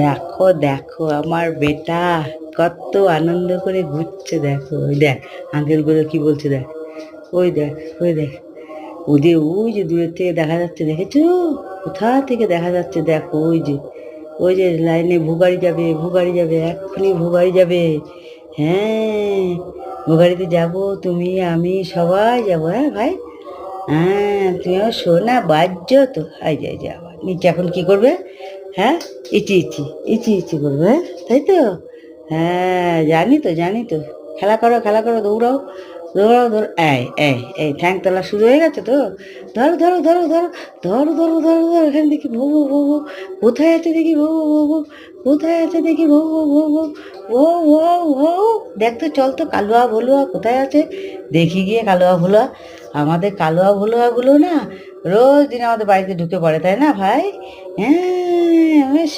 দেখো দেখো আমার বেটা কত আনন্দ করে ঘুরছে। দেখো ওই দেখ আঙ্কেলগুলো কি বলছে, দেখ ওই দেখ ওই দেখ ওদের ওই যে দূরের থেকে দেখা যাচ্ছে, দেখেছো? কোথা থেকে দেখা যাচ্ছে দেখো, ওই যে লাইনে ভুগাড়ি যাবে, ভুগাড়ি যাবে, এক্ষুনি ভুগাড়ি যাবে। হ্যাঁ, ভুগাড়িতে যাবো, তুমি আমি সবাই যাবো। হ্যাঁ ভাই, হ্যাঁ তুমিও শোনা বাহ্য তো। এই যে আবার নিচে এখন কি করবে? হ্যাঁ, ইচি ইচি ইচি ইচি করবে, হ্যাঁ তাই তো। হ্যাঁ জানি তো জানি তো। খেলা করো খেলা করো, দৌড়াও দৌড়াও দৌড়। এই ঠ্যাং তোলা শুরু হয়ে গেছে তো। ধরো ধরো ধরো ধরো ধরো ধরো ধরো ধরো, এখানে দেখি ভৌ ভৌ ভৌ ভৌ। কোথায় আছে দেখি ভৌ ভৌ ভৌ ভৌ। কোথায় আছে দেখি ভৌ ভৌ ভৌ ভৌ। ভৌ ভৌ ভৌ। দেখ তো, চল তো, কালুয়া ভলুয়া কোথায় আছে দেখি গিয়ে। কালুয়া ভলুয়া, আমাদের কালুয়া ভলুয়াগুলো না রোজ দিন আমাদের বাড়িতে ঢুকে পড়ে, তাই না ভাই? হ্যাঁ,